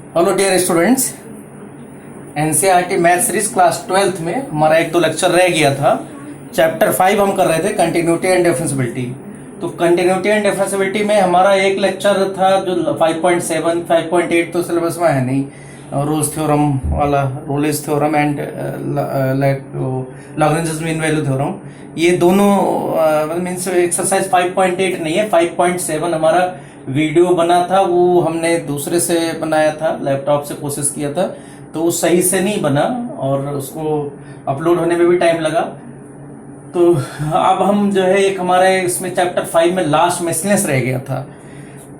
Hello dear students, NCERT math series class 12th में हमारा एक दो लेक्चर रह गया था। चैप्टर 5 हम कर रहे थे कंटिन्यूटी एंड डिफरेंशियबिलिटी। तो कंटिन्यूटी एंड डिफरेंशियबिलिटी में हमारा एक लेक्चर था जो 5.7 5.8 तो सिलेबस में है नहीं, रोल्स थ्योरम वाला, Rolle's theorem and Lagrange mean value theorem. ये दोनों मीन्स एक्सरसाइज 5.8 नहीं है, 5.7 हमारा वीडियो बना था, वो हमने दूसरे से बनाया था, लैपटॉप से कोशिश किया था, तो वो सही से नहीं बना और उसको अपलोड होने में भी टाइम लगा। तो अब हम जो है एक हमारे इसमें चैप्टर 5 में लास्ट मिसलेनियस रह गया था।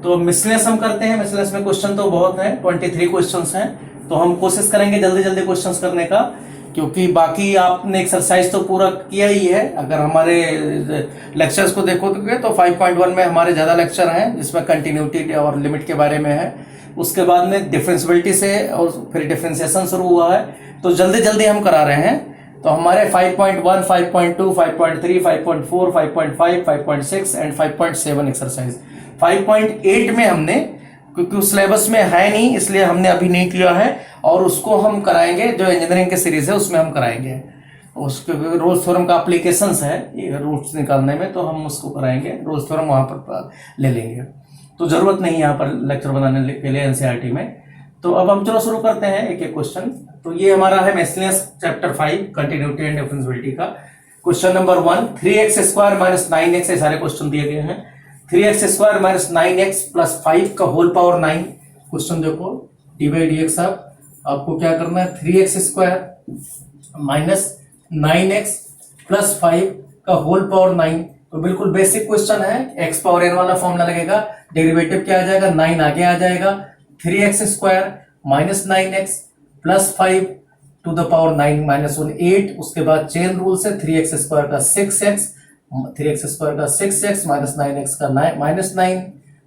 तो मिसलेनियस हम करते हैं। मिसलेनियस में क्वेश्चन तो बहुत हैं, 23 क्वेश्चंस हैं, तो हम कोशिश करेंगे जल्दी जल्दी क्वेश्चंस करने का, क्योंकि बाकी आपने एक्सरसाइज तो पूरा किया ही है। अगर हमारे लेक्चर्स को देखोगे तो 5.1 में हमारे ज्यादा लेक्चर हैं जिसमें कंटिन्यूटी और लिमिट के बारे में है। उसके बाद में डिफरेंशियबिलिटी से और फिर डिफरेंशिएशन शुरू हुआ है, तो जल्दी जल्दी हम करा रहे हैं। तो हमारे 5.1, 5.2, 5.3, 5.4, 5.5, 5.6 एंड 5.7 एक्सरसाइज। 5.8 में हमने, क्योंकि उस सिलेबस में है नहीं इसलिए हमने अभी नहीं किया है, और उसको हम कराएंगे जो इंजीनियरिंग की सीरीज है उसमें हम कराएंगे। उसके रोल्स थ्योरम का एप्लीकेशंस है रूट्स निकालने में, तो हम उसको कराएंगे, रोल्स थ्योरम वहां पर ले लेंगे। तो जरूरत नहीं है यहाँ पर लेक्चर बनाने के लिए एनसीईआरटी में। तो अब हम चलो शुरू करते हैं एक एक क्वेश्चन। तो ये हमारा है miscellaneous chapter 5 continuity and differentiability का। Question number 1, 3x square minus 9x, सारे क्वेश्चन दिए गए हैं। 3x square minus 9x plus 5 का होल पावर 9। क्वेश्चन देखो, डी बाई डी एक्स आपको क्या करना है, 3x square minus 9x plus 5 का होल पावर 9। तो बिल्कुल बेसिक क्वेश्चन है, x पावर n वाला फॉर्मूला लगेगा, डेरिवेटिव क्या आ जाएगा, 9 आगे आ जाएगा, 3x square minus 9x plus 5 to the power 9 minus 1 8। उसके बाद चेन रूल से 3x स्क्वायर का 6x, 3x स्क्वायर का 6x माइनस 9x का माइनस 9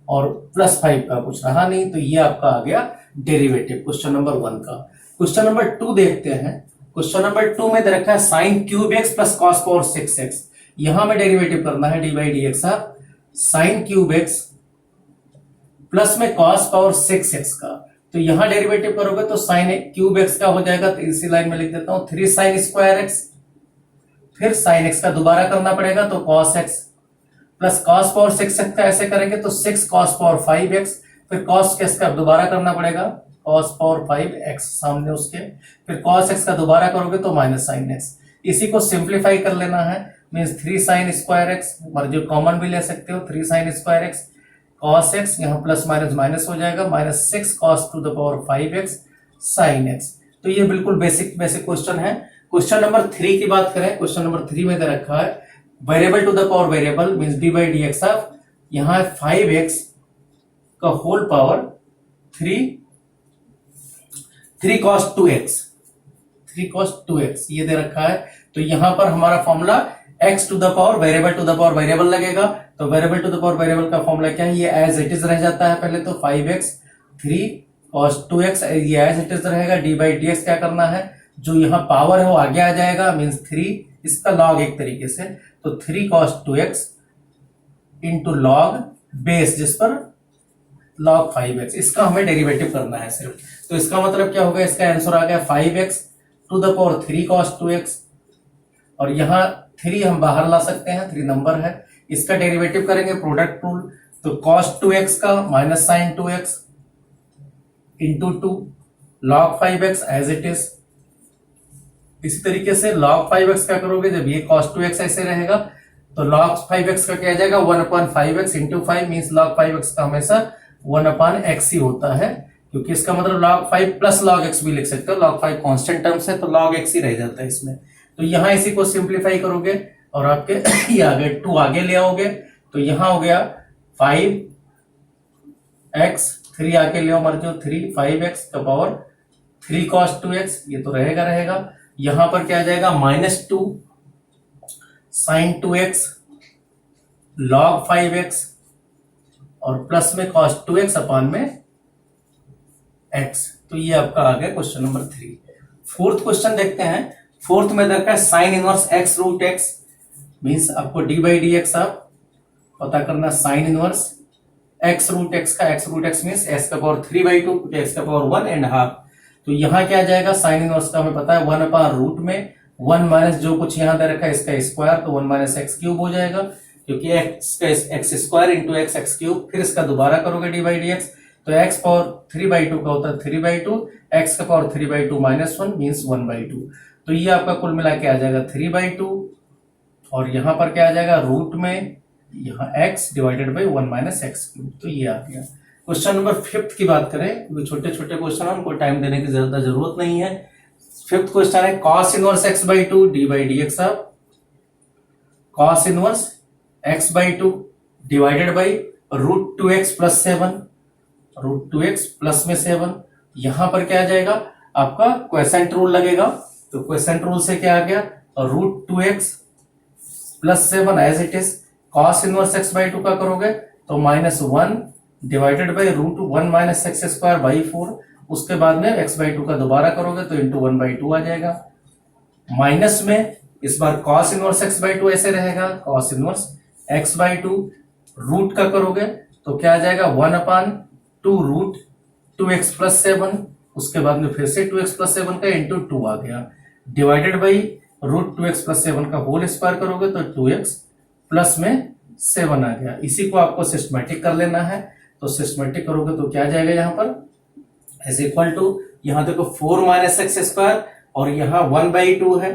और प्लस 5 का कुछ रहा नहीं, तो ये आपका आ गया डेरिवेटिव क्वेश्चन नंबर 1 का। क्वेश्चन नंबर 2 देखते हैं। क्वेश्चन नंबर 2 में दे रखा है sine cube x plus cos power 6x। यहां में डेरिवेटिव करना है d by d x sine cube x plus में कॉस पावर 6x का। तो यहां डेरिवेटिव करोगे तो साइन क्यूब एक्स का हो जाएगा, तो इसी लाइन में लिख देता हूं 3 साइन स्क्वायर एक्स, फिर साइन एक्स का दोबारा करना पड़ेगा तो cos x, plus cos power 6x का ऐसे करेंगे तो 6 कॉस पावर 5x, फिर कॉस एक्स का दोबारा करना पड़ेगा कॉस पावर 5x सामने उसके, फिर कॉस एक्स का दोबारा करोगे तो माइनस साइन एक्स। इसी को सिंप्लीफाई कर लेना है, मीन्स 3 साइन स्क्वायर एक्स, जो कॉमन भी ले सकते हो, 3 sine square x cos x, यहाँ प्लस माइनस माइनस हो जाएगा, minus 6 cos two the power 5x sine x. तो ये बिल्कुल बेसिक क्वेश्चन है। क्वेश्चन नंबर 3 की बात करें, क्वेश्चन नंबर 3 में दे रखा है variable to the power variable means d by d x of, यहां है 5x का whole power 3 cos 2x, 3 cos 2x ये दे रखा है। तो यहां पर हमारा formula x to the power variable to the power variable लगेगा। तो variable to the power variable का फॉर्मूला क्या है, ये एज इट इज रह जाता है पहले तो 5x 3 cos 2x, ये एज इट इज रहेगा। डी बाई डी एक्स क्या करना है, जो यहाँ पावर है वो आगे आ जाएगा, मीन्स 3 इसका लॉग एक तरीके से, तो 3 cos 2x into log base जिस पर लॉग 5x, इसका हमें डेरिवेटिव करना है सिर्फ। तो इसका मतलब क्या होगा, इसका आंसर आ गया 5x to the power 3 cos 2x, और यहाँ 3 हम बाहर ला सकते हैं, 3 नंबर है, इसका डेरिवेटिव करेंगे प्रोडक्ट रूल, तो cos 2x का minus sine 2x into 2 log 5x as it is. इसी तरीके से log 5x क्या करोगे, जब ये cos 2x ऐसे रहेगा तो log 5x का क्या आ जाएगा 1/5x into 5, means log 5x का हमेशा 1/x ही होता है, क्योंकि इसका मतलब log 5 प्लस log x भी लिख सकते हो, log 5 कांस्टेंट टर्म्स है तो log x ही रह जाता है इसमें। तो यहां इसी को सिंप्लीफाई करोगे और आपके ये आगे 2 आगे ले आओगे, तो यहां हो गया 5x, 3 आगे ले आओ मर्जो 3 5x का पावर 3 cos 2x, ये तो रहेगा। यहां पर क्या आ जाएगा -2 साइन 2x log 5x और प्लस में cos 2x अपान में x। तो ये आपका आ गया क्वेश्चन नंबर 3। फोर्थ क्वेश्चन देखते हैं। फोर्थ में देखा है sine inverse x root x, means आपको डी बाई डी एक्स आप पता करना sine inverse x root x का, x root x means x का पावर 3/2, क्योंकि एक्स का पावर 1.5। तो यहाँ क्या आ जाएगा, साइन इनवर्स का हमें पता है 1/रूट में 1 माइनस जो कुछ यहाँ दे रखा है इसका स्क्वायर, तो 1 माइनस एक्स क्यूब हो जाएगा, क्योंकि एक्स का x square into x x cube, फिर इसका दोबारा करोगे डी बाई डी एक्स, तो एक्स पावर 3/2 का होता है 3/2, एक्स का पावर 3/2 माइनस 1 मीन्स 1/2। तो ये आपका कुल मिला के आ जाएगा 3/2, और यहाँ पर क्या आ जाएगा रूट में यहाँ x divided by 1 minus x cube. तो ये आ गया। क्वेश्चन नंबर 5 की बात करें, क्योंकि छोटे छोटे क्वेश्चन है उनको टाइम देने की ज्यादा जरूरत नहीं है। 5th क्वेश्चन है cos inverse x/2 D by d x of cos inverse x/2 divided by √2x plus 7, √2x plus में 7। यहां पर क्या आ जाएगा आपका क्वेसेंट रूल लगेगा, तो क्वेसेंट रूल से क्या आ गया √2x plus 7 as it is, cos inverse x/2 का करोगे तो -1 divided by √1 minus x square by 4, उसके बाद में x/2 का दोबारा करोगे तो इंटू 1/2 आ जाएगा। माइनस में इस बार cos इनवर्स x/2 ऐसे रहेगा, cos इनवर्स x/2 रूट का करोगे तो क्या आ जाएगा 1/2 रूट 2x प्लस 7, उसके बाद में फिर से 2x प्लस 7 का इंटू 2 आ गया, डिवाइडेड बाई √2x प्लस 7 का होल स्क्वायर करोगे तो 2x प्लस में 7 आ गया। इसी को आपको सिस्टमेटिक कर लेना है, तो सिस्टमेटिक करोगे तो क्या आ जाएगा यहाँ पर इज इक्वल टू, यहाँ देखो 4 माइनस एक्स स्क्वायर और यहाँ 1/2 है,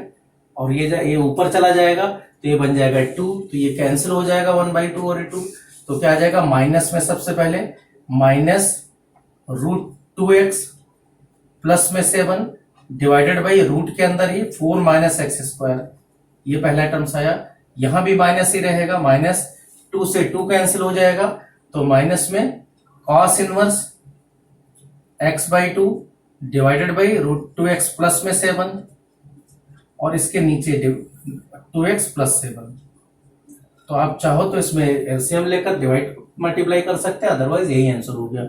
और ये ऊपर चला जाएगा तो ये बन जाएगा 2, तो ये कैंसिल हो जाएगा 1/2 और 2, तो क्या आ जाएगा माइनस में सबसे पहले माइनस √2x प्लस में 7 डिवाइडेड बाई रूट के अंदर ही 4 माइनस एक्स स्क्वायर, ये पहला टर्म्स आया, यहां भी माइनस ही रहेगा, -2 से 2 कैंसिल हो जाएगा, तो माइनस में cos inverse x/2 divided by √2x plus में 7, और इसके नीचे 2x प्लस 7। तो आप चाहो तो इसमें एलसीएम लेकर डिवाइड मल्टीप्लाई कर सकते हैं, अदरवाइज यही आंसर हो गया।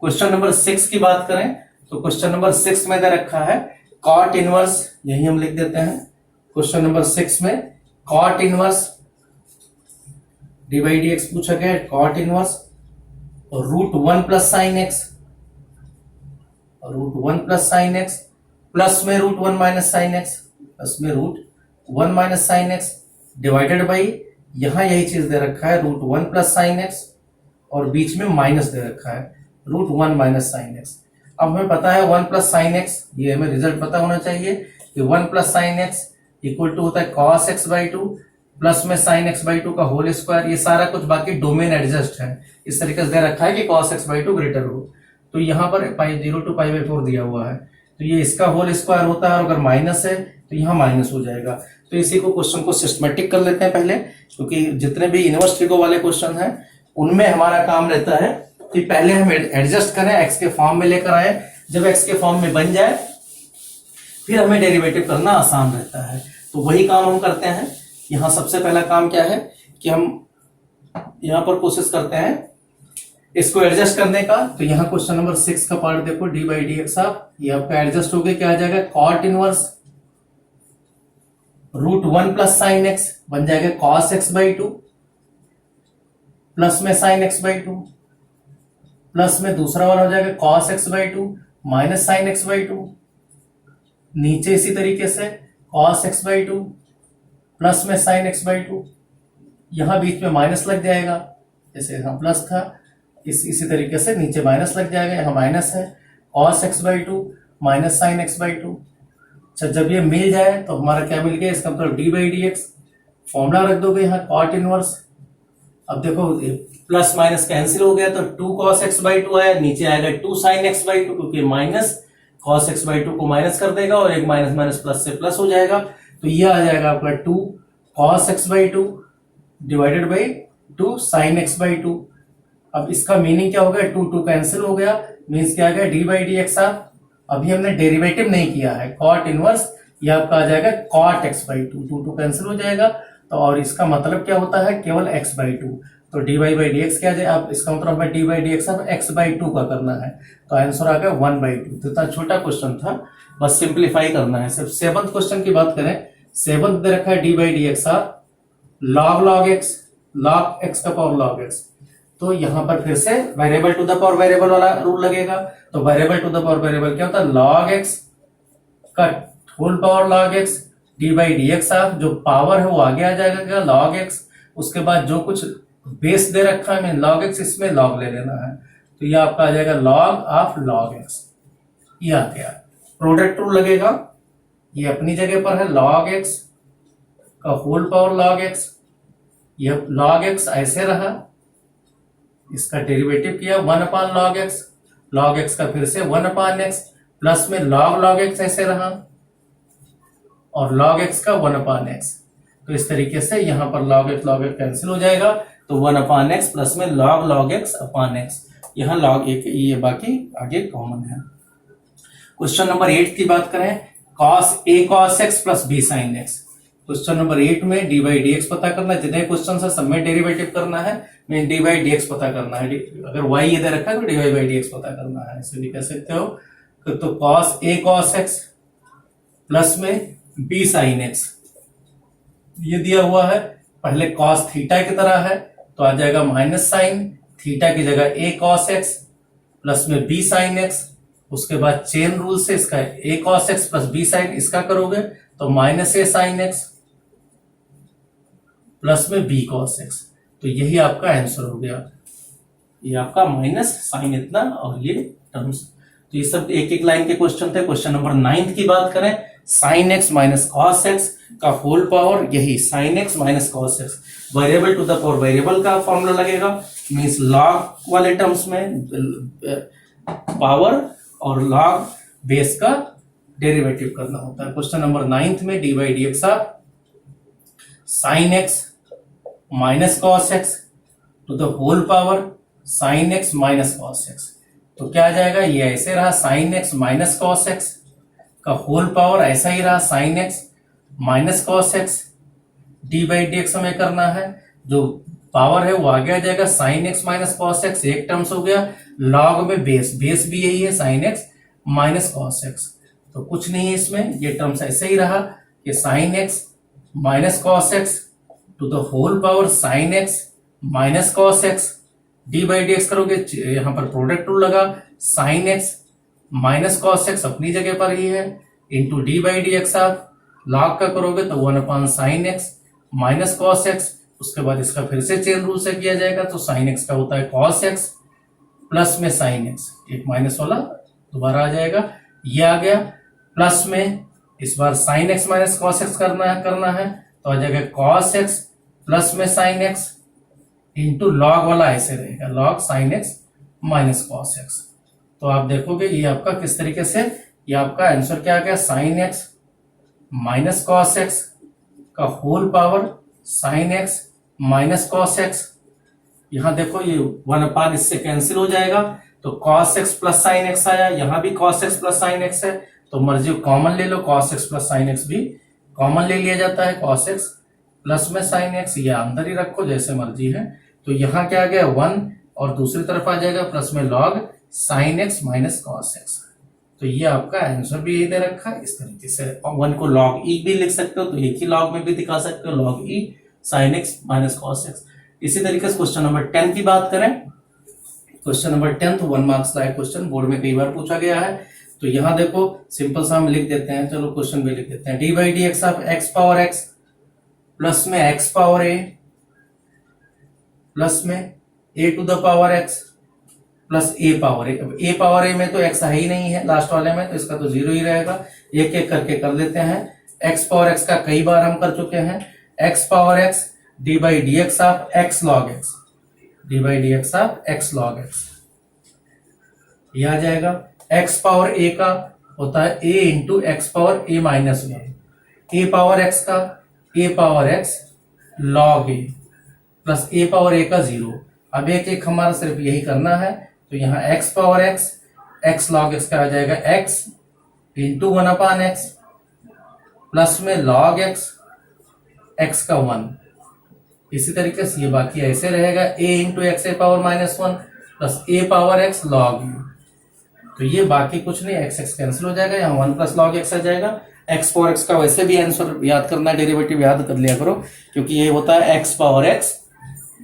क्वेश्चन नंबर 6 की बात करें तो क्वेश्चन नंबर 6 में दे रखा है cot इनवर्स, यही हम लिख देते हैं। क्वेश्चन नंबर 6 में cot inverse D by d x पूछा गया है, cot inverse √1 plus sine x, √1 plus sine x plus में √1 माइनस साइन एक्स, प्लस में √1 minus sine x divided by, यहां यही चीज दे रखा है √1 प्लस साइन एक्स और बीच में माइनस दे रखा है √1 माइनस साइन एक्स। अब हमें पता है 1 प्लस साइन एक्स, ये हमें रिजल्ट पता होना चाहिए कि 1 plus sine x equal to होता है cos x/2 प्लस में sin x/2 का होल स्क्वायर, ये सारा कुछ बाकी डोमेन एडजस्ट है, इस तरीके से दे रखा है कि cos x/2 ग्रेटर हो, तो यहाँ पर π0 to π/4 दिया हुआ है, तो ये इसका होल स्क्वायर होता है, और अगर माइनस है तो यहाँ माइनस हो जाएगा। तो इसी को क्वेश्चन को सिस्टमेटिक कर लेते हैं पहले, क्योंकि जितने भी इनवर्स ट्रिको वाले क्वेश्चन हैं उनमें हमारा काम रहता है कि पहले हम एडजस्ट करें, एक्स के फॉर्म में लेकर आए, जब एक्स के फॉर्म में बन जाए फिर हमें डेरिवेटिव करना आसान रहता है, तो वही काम हम करते हैं। यहाँ सबसे पहला काम क्या है कि हम यहाँ पर कोशिश करते हैं इसको एडजस्ट करने का। तो यहाँ क्वेश्चन नंबर 6 का पार्ट देखो, D by d x of, ये आपका एडजस्ट हो गया, क्या आ जाएगा cot inverse √1 plus sine x बन जाएगा cos x/2 प्लस में sin x/2, प्लस में दूसरा वाला हो जाएगा cos x/2 minus sin x/2, नीचे इसी तरीके से cos x/2 प्लस में sin x/2, यहां बीच में माइनस लग जाएगा, जैसे यहां प्लस था इसी तरीके से नीचे माइनस लग जाएगा, यहां माइनस है cos x/2 minus sin x/2। अच्छा, जब ये मिल जाए तो हमारा क्या मिल गया, इसका मतलब D by d x, formula रख दोगे यहाँ cot इनवर्स। अब देखो प्लस माइनस कैंसिल हो गया, तो 2 cos x/2 आया, नीचे आएगा 2 sin x/2, क्योंकि माइनस cos x/2 को माइनस कर देगा और एक माइनस माइनस प्लस से प्लस हो जाएगा, तो ये आ जाएगा आपका 2 cos x/2 divided by 2 sin x/2। अब इसका मीनिंग क्या हो गया, 2 कैंसिल हो गया, मीन्स क्या आ गया D by d x of, अभी हमने डेरिवेटिव नहीं किया है, cot इनवर्स ये आपका आ जाएगा cot x/2, 2 कैंसिल हो जाएगा, तो और इसका मतलब क्या होता है केवल x/2, तो d by by d x क्या जाए, अब इसका मतलब डी बाई डी एक्स अब x/2 का करना है, तो आंसर आ गया 1/2। तो इतना छोटा क्वेश्चन था, बस सिंप्लीफाई करना है। सिर्फ 7th क्वेश्चन की बात करें, 7th दे रखा है d by d x log x, log x का पावर log x, तो यहां पर फिर से variable to the power variable वाला रूल लगेगा। तो variable to the power variable क्या होता है, log x का whole power log x d by d x of, जो पावर है वो आगे आ जाएगा क्या, log x, उसके बाद जो कुछ बेस दे रखा है मैं log x, इसमें log ले लेना है, तो ये आपका आ जाएगा log ऑफ log x। ये आ गया। प्रोडक्ट रूल लगेगा, ये अपनी जगह पर है, log x का होल पावर log x, ये log x ऐसे रहा, इसका डेरिवेटिव किया 1 अपान log x का फिर से 1 अपान x, प्लस में log x ऐसे रहा और log x का 1 अपान x। तो इस तरीके से यहां पर log x कैंसिल हो जाएगा, तो 1 अपान x प्लस में log x अपान x, यहां log एक, ये बाकी आगे कॉमन है। क्वेश्चन नंबर 8 की बात करें, cos a cos x plus b sin x। Question number 8 में डी बाई डी एक्स पता करना है, जितने क्वेश्चन है सब में डेरिवेटिव करना है, में डी बाई डी एक्स पता करना है, अगर y ये दे रखा है तो d y by d x पता करना है, ऐसे भी कह सकते हो। तो cos a cos x plus में b sin x, ये दिया हुआ है, पहले cos थीटा की तरह है तो आ जाएगा माइनस साइन, थीटा की जगह a cos x प्लस में b sin x, उसके बाद चेन रूल से इसका a cos x plus b sin, इसका करोगे तो minus a sin x plus में b cos x, तो यही आपका आंसर हो गया। ये आपका माइनस साइन इतना और ये टर्म्स, तो ये सब एक एक लाइन के क्वेश्चन थे। क्वेश्चन नंबर 9 की बात करें, sine x minus cos x का होल पावर, यही sine x minus cos x, variable to the power variable का फॉर्मूला लगेगा, मींस लॉग वाले टर्म्स में पावर और लॉग बेस का डेरिवेटिव करना होता है। क्वेश्चन नंबर 9 में d by d x of sine x minus cos x to the whole power sine x minus cos x, तो क्या आ जाएगा, ये ऐसे रहा sign x minus cos x का होल पावर, ऐसा ही रहा sign x minus cos x, d by d x हमें करना है, जो पावर है वो आगे आ जाएगा sign x minus cos x, एक टर्म्स हो गया, लॉग में बेस भी यही है sign x minus cos x, तो कुछ नहीं है इसमें, ये टर्म्स ऐसे ही रहा कि sine x minus cos x to the whole power sine x minus cos x, d by d x करोगे, यहां पर प्रोडक्ट रूल लगा, sine x minus cos x अपनी जगह पर ही है, into d by d x आप लॉग का करोगे तो 1 upon sine x minus cos x, उसके बाद इसका फिर से चेन रूल से किया जाएगा, तो साइन एक्स का होता है कॉस एक्स प्लस में साइन एक्स, एक माइनस वाला दोबारा आ जाएगा, ये आ गया, प्लस में इस बार sine x minus cos x करना है तो आ जाएगा कॉस एक्स प्लस में साइन एक्स इंटू लॉग वाला ऐसे रहेगा, log sine x minus cos x. तो आप देखोगे ये आपका किस तरीके से, ये आपका आंसर क्या आ गया, sine x minus cos x का whole power sine x minus cos x, यहां देखो ये 1 अपान इससे कैंसिल हो जाएगा, तो cos x plus sine x आया, यहां भी cos x plus sine x है, तो मर्जी कॉमन ले लो, cos x plus sine x भी कॉमन ले लिया जाता है, कॉस एक्स प्लस में साइन एक्स, ये अंदर ही रखो जैसे मर्जी है, तो यहाँ क्या आ गया 1 और दूसरी तरफ आ जाएगा प्लस में log sine x minus cos x, तो ये आपका आंसर भी यही दे रखा है इस तरीके से। 1 को लॉग ई भी लिख सकते हो, तो एक ही लॉग में भी दिखा सकते हो, log e sine x minus cos x. इसी तरीके से क्वेश्चन नंबर 10 की बात करें, क्वेश्चन नंबर 10 तो 1 मार्क्स लाइक क्वेश्चन, बोर्ड में कई बार पूछा गया है, तो यहां देखो सिंपल सा हम लिख देते हैं, चलो क्वेश्चन भी लिख देते हैं, d by d x of x power x plus में एक्स पावर ए प्लस में a to the power x plus a power a, a power a में तो एक्स है ही नहीं है लास्ट वाले में, तो इसका तो 0 ही रहेगा, एक एक करके कर लेते हैं, एक्स पावर एक्स का कई बार हम कर चुके हैं, x power x d by d x of x log x, d by d x of x log x, यह आ जाएगा, एक्स पावर ए का होता है ए इंटू एक्स पावर ए माइनस 1, ए पावर एक्स का ए power x log A plus a power ए का 0, अब एक एक हमारा सिर्फ यही करना है, तो यहाँ x power x x log x का आ जाएगा x into 1 upon x plus में लॉग एक्स एक्स का 1, इसी तरीके से ये बाकी ऐसे रहेगा, a into x a power minus 1 plus a power x log u, तो ये बाकी कुछ नहीं, एक्स एक्स कैंसिल हो जाएगा, यहाँ 1 प्लस लॉग एक्स आ जाएगा, एक्स पावर एक्स का वैसे भी आंसर याद करना है, डेरिवेटिव याद कर लिया करो, क्योंकि ये होता है एक्स पावर एक्स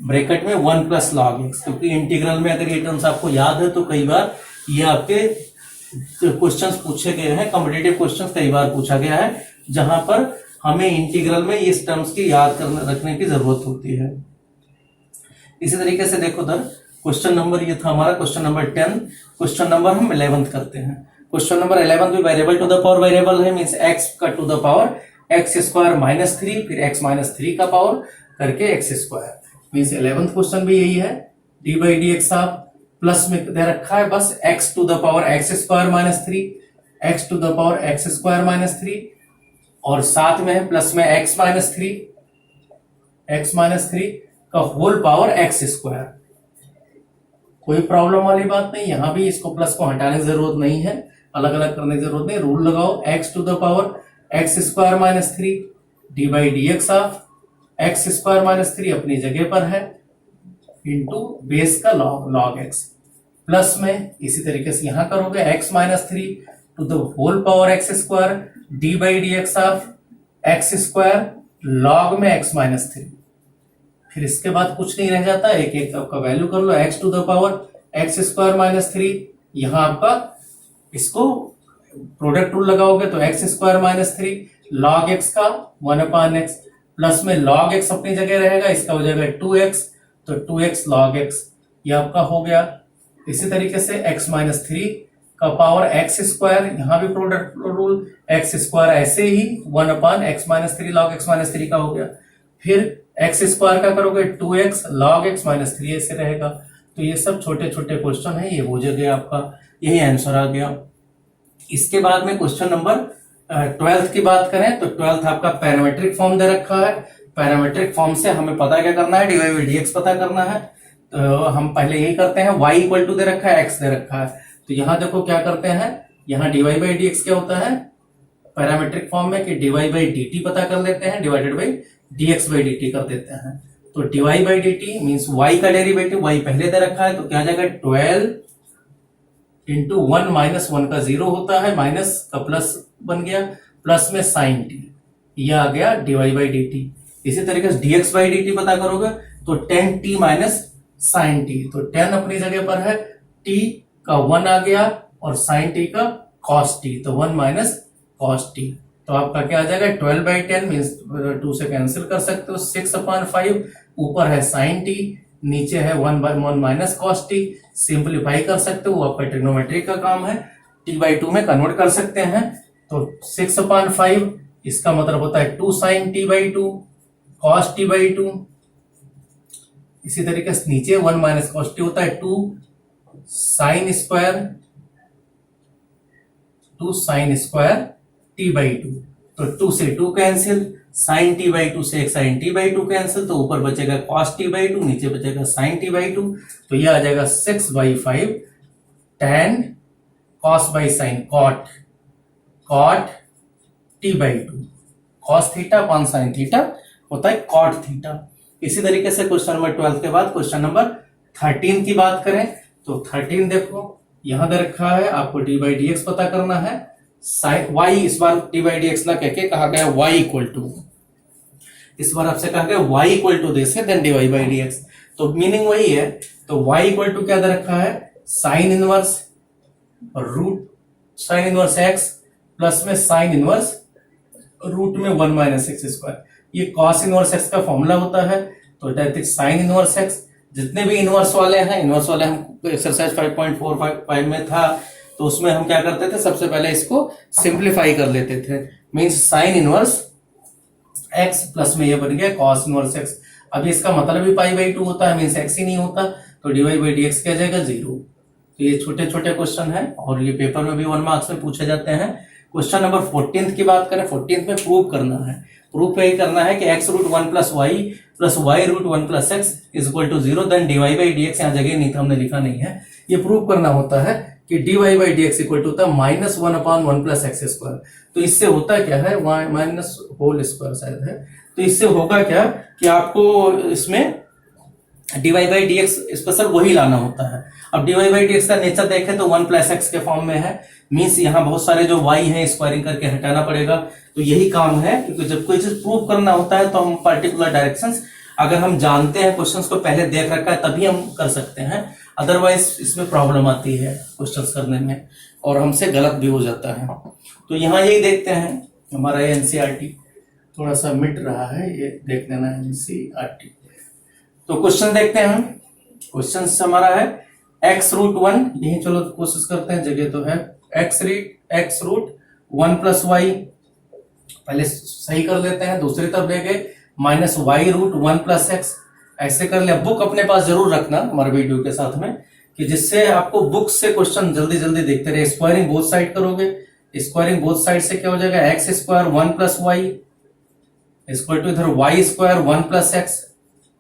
ब्रैकेट में 1 प्लस लॉग एक्स, क्योंकि इंटीग्रल में अगर ये टर्म्स आपको याद है तो कई बार ये आपके क्वेश्चंस पूछे गए हैं, कॉम्पिटिटिव क्वेश्चंस कई बार पूछा गया है जहां पर हमें इंटीग्रल में इस टर्म्स की याद करने रखने की जरूरत होती है। इसी तरीके से देखो उधर क्वेश्चन नंबर, ये था हमारा क्वेश्चन नंबर 10। क्वेश्चन नंबर हम 11 करते हैं। क्वेश्चन नंबर 11 भी variable to the power variable है, मींस x का to the power x square minus 3, फिर x माइनस 3 का पावर करके x square, means 11th question भी यही है। डी बाई डी एक्स आप प्लस में दे रखा है बस x to the power x square minus 3, x to the power x square minus 3, और साथ में है प्लस में x माइनस 3 का होल पावर x स्क्वायर। कोई प्रॉब्लम वाली बात नहीं, यहां भी इसको प्लस को हटाने की जरूरत नहीं है, अलग अलग करने की जरूरत नहीं। रूल लगाओ, x to the power x square minus 3 d by d x of x square minus 3 अपनी जगह पर है, इंटू बेस का log x, प्लस में इसी तरीके से यहां करोगे x minus 3 to the whole power x square d by d x of x square log में x माइनस 3। फिर इसके बाद कुछ नहीं रह जाता, एक एक आपका वैल्यू कर लो, x to the power x square minus 3, यहां आपका इसको प्रोडक्ट रूल लगाओगे तो x square minus 3 log x का 1/x, प्लस में log x अपनी जगह रहेगा, इसका हो जाएगा 2x, तो 2x log x ये आपका हो गया। इसी तरीके से x माइनस 3 का पावर x स्क्वायर, यहां भी प्रोडक्ट रूल, x स्क्वायर ऐसे ही 1/x minus 3 log x minus 3 का हो गया। फिर x स्क्वायर का करोगे 2x log x माइनस 3 ऐसे रहेगा। तो ये सब छोटे छोटे क्वेश्चन है, ये हो जाएगा आपका, यही आंसर आ गया। इसके बाद में क्वेश्चन नंबर 12 की बात करें तो 12 आपका पैरामीट्रिक फॉर्म दे रखा है। पैरामीट्रिक फॉर्म से हमें पता क्या करना है, डी बाई डी एक्स पता करना है। तो हम पहले यही करते हैं, y इक्वल टू दे रखा है, x दे रखा है, तो यहां देखो क्या करते हैं, यहाँ dy बाई डी एक्स क्या होता है पैरामीट्रिक फॉर्म में कि dy बाई डी टी पता कर लेते हैं, divided by dx by d T कर देते हैं। तो dy by d t means y का डेरिवेटिव, y पहले दे रखा है तो क्या जाएगा 12 इंटू 1 माइनस 1 का 0 होता है, माइनस का प्लस बन गया, प्लस में साइन टी, यह आ गया dy बाई डी टी। इसी तरीके से dx बाई डी टी पता करोगे तो 10t माइनस साइन टी, तो 10 अपनी जगह पर है, t का 1 आ गया और साइन टी का cos t, तो 1 माइनस cos t, तो आपका क्या आ जाएगा 12 बाई 10 मीन्स 2 से कैंसिल कर सकते हो, 6/5, ऊपर है साइन टी, नीचे है 1/1 माइनस cos t, सिंप्लीफाई कर सकते हो, आपका ट्रिग्नोमेट्री का काम है, t/2 में कन्वर्ट कर सकते हैं। तो 6/5 इसका मतलब होता है 2 sin t/2 cos t/2। इसी तरीके से नीचे 1 माइनस cos t होता है 2 sin स्क्वायर t/2, तो 2 से 2 कैंसिल, sin t/2 से एक sin t/2 कैंसिल, तो ऊपर बचेगा cos t/2, नीचे बचेगा sin t/2, तो यह आ जाएगा 6/5 tan cos by sin cot t/2, cos theta upon sin theta होता है cot थीटा। इसी तरीके से क्वेश्चन नंबर 12 के बाद क्वेश्चन नंबर 13 की बात करें तो 13 देखो यहां दे रखा है, आपको डी बाई डी एक्स पता करना है, साइन y, इस बार डी बाई डी एक्स ना कहके कहा गया y इक्वल टू, इस बार आपसे कहा गया y इक्वल टू दिस है then d y by d x, तो मीनिंग वही है। तो y इक्वल टू क्या दे रखा है, sine inverse root sine inverse x plus में साइन इनवर्स रूट में 1 माइनस एक्स स्क्वायर, ये कॉस इनवर्स एक्स का फॉर्मूला होता है। तो डायरेक्ट साइन इनवर्स एक्स, जितने भी इनवर्स वाले हैं, इनवर्स वाले हम एक्सरसाइज 5.45 में था तो उसमें हम क्या करते थे, सबसे पहले इसको सिंप्लीफाई कर लेते थे, means sign inverse x plus में ये बन गया कॉस इनवर्स एक्स। अभी इसका मतलब भी π/2 होता है, मींस एक्स ही नहीं होता, तो dy बाई डी एक्स क्या जाएगा 0। तो ये छोटे छोटे क्वेश्चन है और ये पेपर में भी 1 मार्क्स में पूछे जाते हैं। क्वेश्चन नंबर 14 की बात करें, 14 में प्रूव करना है, प्रूफ यही करना है कि x root 1 plus y root 1 plus x is equal to 0 then dy by d x, यहाँ जगह नहीं था हमने लिखा नहीं है, ये प्रूव करना होता है कि dy by d x equal to होता है -1/1 प्लस एक्स स्क्वायर। तो इससे होता क्या है, माइनस होल स्क्वायर शायद है, तो इससे होगा क्या कि आपको इसमें dy by d x special वही लाना होता है। अब dy बाई डी एक्स का नेचर देखें तो 1 प्लस एक्स के फॉर्म में है, मीन्स यहाँ बहुत सारे जो y हैं स्क्वायरिंग करके हटाना पड़ेगा, तो यही काम है, क्योंकि जब कोई चीज प्रूव करना होता है तो हम पर्टिकुलर डायरेक्शंस अगर हम जानते हैं क्वेश्चंस को पहले देख रखा है तभी हम कर सकते हैं, अदरवाइज इसमें प्रॉब्लम आती है क्वेश्चंस करने में और हमसे गलत भी हो जाता है। तो यहाँ यही देखते हैं, हमारा एनसीईआरटी थोड़ा सा मिट रहा है, ये देख लेना है एनसीईआरटी। तो क्वेश्चन देखते हैं हम। क्वेश्चन हमारा है x√1, यही चलो कोशिश करते हैं, जगह तो है, x√1 प्लस वाई, पहले सही कर लेते हैं, दूसरी तरफ ले गए -y√1 प्लस एक्स, ऐसे कर लिया। बुक अपने पास जरूर रखना हमारे वीडियो के साथ में, कि जिससे आपको बुक से क्वेश्चन जल्दी जल्दी देखते रहे। स्क्वायरिंग बोथ साइड करोगे, स्क्वायरिंग बोथ साइड से क्या हो जाएगा, x square 1 plus y equal to इधर वाई स्क्वायर 1 प्लस एक्स,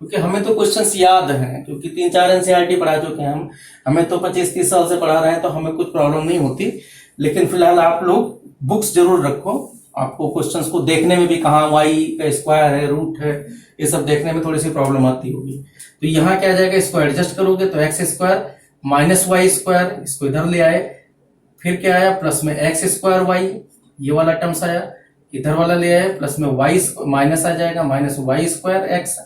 क्योंकि हमें तो क्वेश्चंस याद हैं, क्योंकि 3-4 एनसीईआरटी पढ़ा चुके हैं हम, हमें तो 25-30 साल से पढ़ा रहे हैं, तो हमें कुछ प्रॉब्लम नहीं होती। लेकिन फिलहाल आप लोग बुक्स जरूर रखो, आपको क्वेश्चंस को देखने में भी कहाँ वाई का स्क्वायर है, रूट है, ये सब देखने में थोड़ी सी प्रॉब्लम आती होगी। तो यहाँ क्या आ जाएगा, इसको एडजस्ट करोगे तो x square minus y square, इसको इधर ले आए, फिर क्या आया प्लस में एक्स स्क्वायर वाई, ये वाला टर्म्स आया, इधर वाला ले आए प्लस में वाई माइनस आ जाएगा, minus y square x,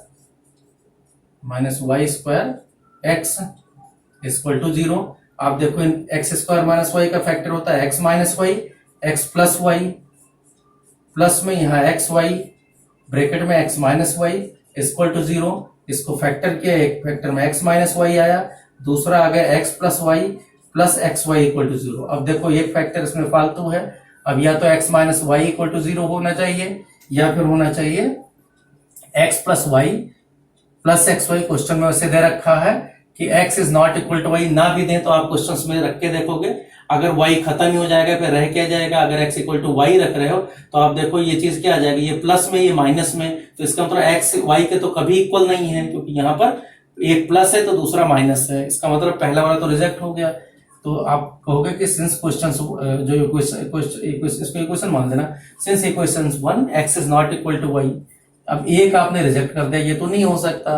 minus y square x equal to 0। आप देखो एक्स स्क्वायर माइनस वाई का फैक्टर होता है x minus y, x plus y, plus में यहाँ एक्स वाई, ब्रैकेट में x minus y equal to 0। इसको फैक्टर किया, एक फैक्टर में एक्स माइनस वाई आया, दूसरा आ गया x plus y plus x y equal to 0। अब देखो एक फैक्टर इसमें फालतू है, अब या तो x minus y equal to 0 होना चाहिए, या फिर होना चाहिए x plus y plus x y. Question में वैसे दे रखा है कि x is not equal to y, ना भी दें तो आप क्वेश्चंस में रख के देखोगे, अगर y खत्म ही हो जाएगा फिर रह क्या जाएगा, अगर x इक्वल टू वाई रख रहे हो तो आप देखो ये चीज क्या आ जाएगी, ये प्लस में ये माइनस में, तो इसका मतलब x y के तो कभी इक्वल नहीं है, क्योंकि यहाँ पर एक प्लस है तो दूसरा माइनस है, इसका मतलब पहला वाला तो रिजेक्ट हो गया। तो आप कहोगे कि सिंस क्वेश्चन जो इसको इक्वेशन मान लेना, since equation 1 x is not equal to y. अब एक आपने रिजेक्ट कर दिया, ये तो नहीं हो सकता,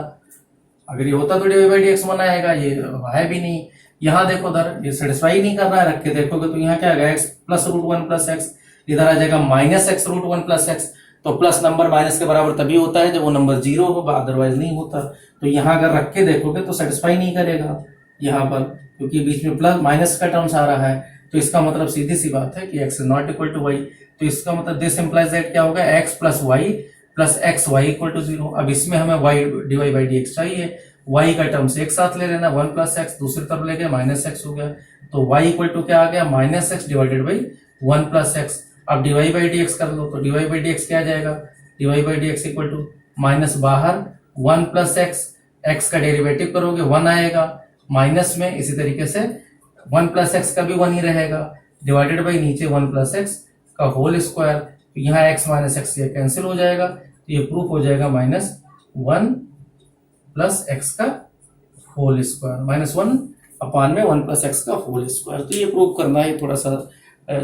अगर ये होता तो dy बाई dx वन आएगा, ये है भी नहीं। यहाँ देखो उधर ये सेटिस्फाई नहीं कर रहा है, रख के देखोगे तो यहाँ क्या आएगा x प्लस √1 प्लस एक्स, इधर आ जाएगा माइनस x√1 प्लस एक्स। तो प्लस नंबर माइनस के बराबर तभी होता है जब वो नंबर 0 हो, अदरवाइज नहीं होता। तो यहाँ अगर रख के देखोगे तो सेटिस्फाई नहीं करेगा यहाँ पर, क्योंकि बीच में प्लस माइनस का टर्म्स आ रहा है। तो इसका मतलब सीधी सी बात है कि x is not equal to y. तो इसका मतलब दिस इंप्लाइज दैट क्या होगा, x plus y plus x y equal to 0। अब इसमें हमें y dy बाई dx चाहिए, y का टर्म्स एक साथ ले लेना, 1 प्लस एक्स, दूसरी तरफ ले गए माइनस एक्स हो गया, तो y इक्वल टू क्या आ गया, minus x divided by 1 plus x. अब dy बाई dx कर लो, तो dy बाई dx क्या आ जाएगा, dy by dx equal to minus बाहर 1 प्लस एक्स, एक्स का डेरिवेटिव करोगे 1 आएगा, माइनस में इसी तरीके से 1 प्लस एक्स का भी 1 ही रहेगा, डिवाइडेड बाई नीचे 1 प्लस एक्स का होल स्क्वायर। तो यहाँ x माइनस एक्स ये कैंसिल हो जाएगा, तो ये प्रूफ हो जाएगा -1 प्लस एक्स का होल स्क्वायर, -1 अपान में 1 प्लस एक्स का होल स्क्वायर। तो ये प्रूफ करना है, थोड़ा सा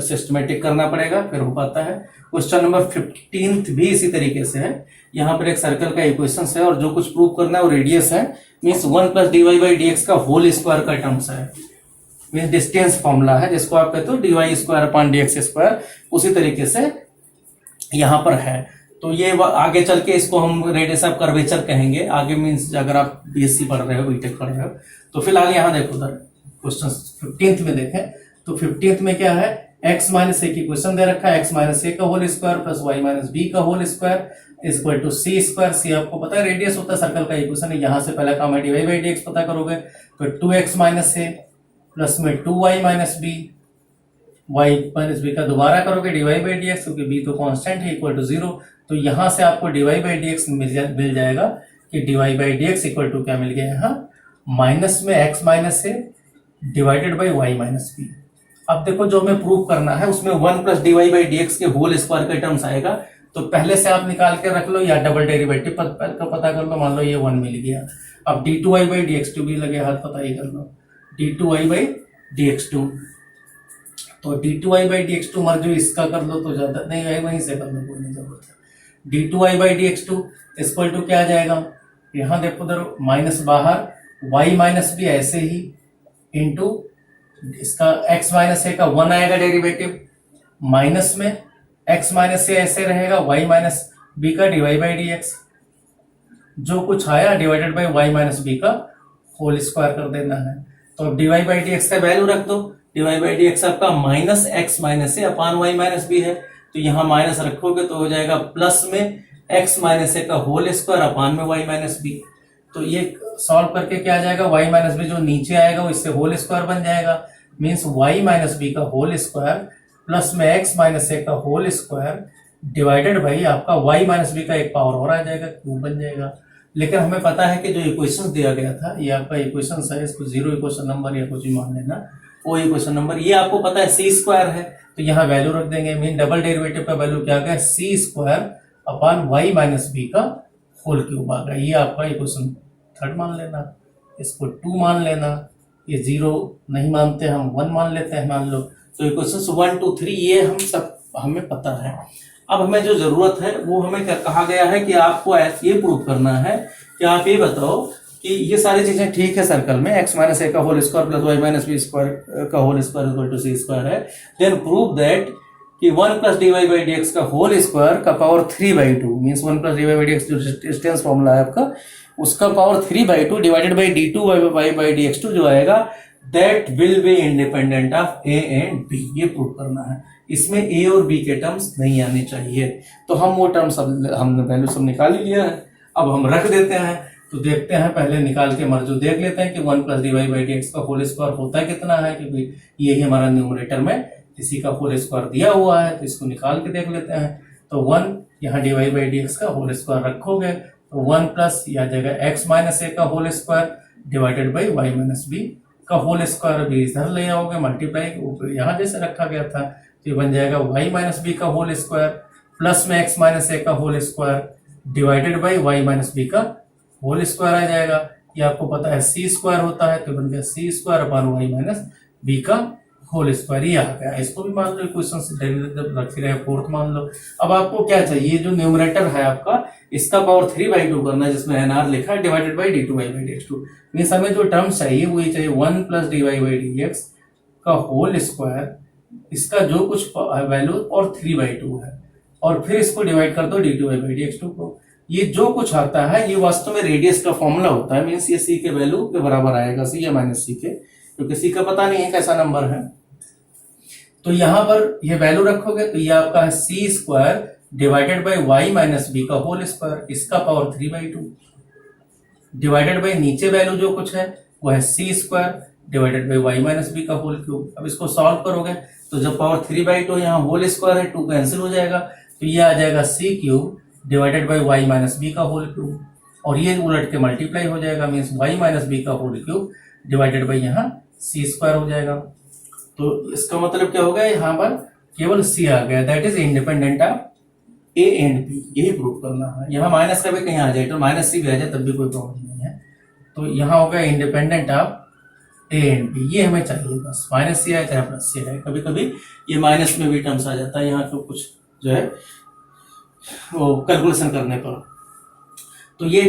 सिस्टमेटिक करना पड़ेगा फिर हो पाता है। क्वेश्चन नंबर 15 भी इसी तरीके से है, यहाँ पर एक सर्कल का इक्वेशन है और जो कुछ प्रूव करना है वो रेडियस है, means 1 plus dy by dx का होल स्क्वायर का टर्म्स है, मीन्स डिस्टेंस फॉर्मूला है जिसको आप कहते हो dy square upon dx square, उसी तरीके से यहाँ पर है। तो ये आगे चल के इसको हम रेडियस ऑफ कर्वेचर कहेंगे आगे, मीन्स अगर आप बीएससी पढ़ रहे हो, बीटेक पढ़ रहे हो। तो फिलहाल यहाँ देखो उधर क्वेश्चन 15 में देखें, तो 15 में क्या है, x माइनस ए की क्वेश्चन दे रखा है, x माइनस ए का whole square plus y minus b का whole square equal to c square. C आपको पता है रेडियस होता है सर्कल का इक्वेशन है, यहाँ से पहला काम है dy बाई dx पता करोगे, तो 2x माइनस ए प्लस में 2y minus b, y minus b का दोबारा करोगे dy बाई dx, क्योंकि b तो कांस्टेंट है, इक्वल टू 0। तो यहां से आपको dy बाई dx मिल जाएगा कि dy by dx equal to क्या मिल गया यहाँ, माइनस में x minus a divided by y minus b. अब देखो जो हमें प्रूव करना है उसमें 1 प्लस dy बाई dx के होल स्क्वायर का टर्म्स आएगा, तो पहले से आप निकाल के रख लो या डबल डेरिवेटिव का पता कर लो, मान लो ये 1 मिल गया। अब d2y बाई dx2 भी लगे हाथ पता ही कर लो, d2y बाई dx2, तो d2y बाई dx2 मर जो इसका कर लो तो ज्यादा नहीं है, वहीं से कर लो, कोई नहीं जरूरत है। d2y by dx2 equal to क्या आ जाएगा, यहाँ देखो उधर माइनस बाहर y माइनस बी ऐसे ही इंटू इसका x माइनस ए का 1 आएगा डेरिवेटिव, माइनस में x माइनस ए ऐसे रहेगा y माइनस बी का dy बाई dx, जो कुछ आया divided by y minus b का होल स्क्वायर कर देना है। तो अब d y by d x का वैल्यू रख दो। D y by d x आपका minus x minus a upon y minus b है, तो यहाँ माइनस रखोगे तो हो जाएगा प्लस में एक्स माइनस ए का होल स्क्वायर अपान में वाई माइनस बी। तो ये सॉल्व करके क्या आ जाएगा, वाई माइनस बी जो नीचे आएगा वो इससे होल स्क्वायर बन जाएगा, मीन्स वाई माइनस बी का होल स्क्वायर प्लस में एक्स माइनस ए का होल स्क्वायर डिवाइडेड बाई आपका वाई माइनस बी का एक पावर और आ जाएगा, क्यूब बन जाएगा। लेकिन हमें पता है कि जो इक्वेशन दिया गया था ये आपका इक्वेशन है, इसको जीरो इक्वेशन नंबर या कुछ भी मान लेना, वो इक्वेशन नंबर ये आपको पता है सी स्क्वायर है, तो यहाँ वैल्यू रख देंगे। मीन डबल डेरिवेटिव का वैल्यू क्या आ गया, c square upon y minus b का होल क्यूब आ गया। ये आपका इक्वेशन थर्ड मान लेना, इसको 2 मान लेना, ये 0 नहीं मानते हम 1 मान लेते हैं मान लो। तो इक्वेशन 1 2 3 ये हम सब हमें पता है। अब हमें जो जरूरत है वो हमें क्या कहा गया है कि आपको ये प्रूव करना है कि आप ये बताओ कि ये सारी चीजें ठीक है सर्कल में, एक्स माइनस ए का whole square plus y minus b square का whole square equal to c square है, देन प्रूव दैट कि 1 plus d y by d x का होल स्क्वायर का power 3/2 means 1 plus d y by d x जो distance formula है आपका उसका power 3/2 divided by d two y by d x two जो आएगा that will be independent of a and b. ये prove करना है, इसमें ए और बी के टर्म्स नहीं आने चाहिए। तो हम वो टर्म्स हमने वैल्यू सब निकाल ही लिया है, अब हम रख देते हैं। तो देखते हैं, पहले निकाल के मर्जू देख लेते हैं कि 1 plus d y by d x का होल स्क्वायर होता कितना है, क्योंकि यही हमारा न्यूमरेटर में इसी का होल स्क्वायर दिया हुआ है, तो इसको निकाल के देख लेते हैं। तो 1 यहाँ d y by d x का होल स्क्वायर रखोगे तो 1 प्लस यह आ जाएगा एक्स माइनस ए का whole square divided by y minus b का होल स्क्वायर भी इधर ले आओगे मल्टीप्लाई यहाँ जैसे रखा गया था, तो ये बन जाएगा वाई माइनस बी का होल स्क्वायर प्लस में एक्स माइनस ए का whole square divided by y minus b का होल स्क्वायर आ जाएगा। ये आपको पता है सी स्क्वायर होता है, तो बन गया c square upon y minus b का होल स्क्वायर। ये आ गया, इसको भी मान लो क्वेश्चन से डेरिवेटिव रख रहे हैं, फोर्थ मान लो। अब आपको क्या चाहिए, जो न्यूमरेटर है आपका इसका पावर 3/2 करना है जिसमें एनआर लिखा है divided by d two y by d x two. Means हमें जो टर्म चाहिए वो ये चाहिए 1 plus d y by d x का होल स्क्वायर, इसका जो कुछ वैल्यू और 3/2 है, और फिर इसको डिवाइड कर दो d two y by d x two को। ये जो कुछ आता है ये वास्तव में रेडियस का फॉर्मूला होता है, मीन्स ये सी के वैल्यू के बराबर आएगा, सी या माइनस सी के, क्योंकि सी का पता नहीं है कैसा नंबर है। तो यहां पर ये वैल्यू रखोगे तो ये आपका है c square divided by y minus b का होल स्क्वायर, इसका पावर 3/2 डिवाइडेड बाई नीचे वैल्यू जो कुछ है वो है c square divided by y minus b का होल क्यूब। अब इसको सॉल्व करोगे तो जब पावर 3/2 यहाँ होल स्क्वायर है 2 कैंसिल हो जाएगा, तो ये आ जाएगा c cube divided by y minus b का होल क्यूब, और ये उलट के मल्टीप्लाई हो जाएगा, मीन्स वाई माइनस बी का होल क्यूब डिवाइडेड बाई यहाँ सी स्क्वायर हो जाएगा। तो इसका मतलब क्या हो गया, यहाँ पर केवल सी आ गया, that is independent of a and b. यही प्रूव करना है। यहाँ माइनस का भी कहीं आ जाए तो माइनस सी भी आ जाए तब भी कोई प्रॉब्लम नहीं है। तो यहाँ हो गया independent of a and b, ये हमें चाहिए बस। माइनस सी आए चाहे प्लस सी आए, कभी कभी ये माइनस में भी टर्म्स आ जाता है यहाँ तो कुछ जो है वो कैलकुलेशन करने पर। तो ये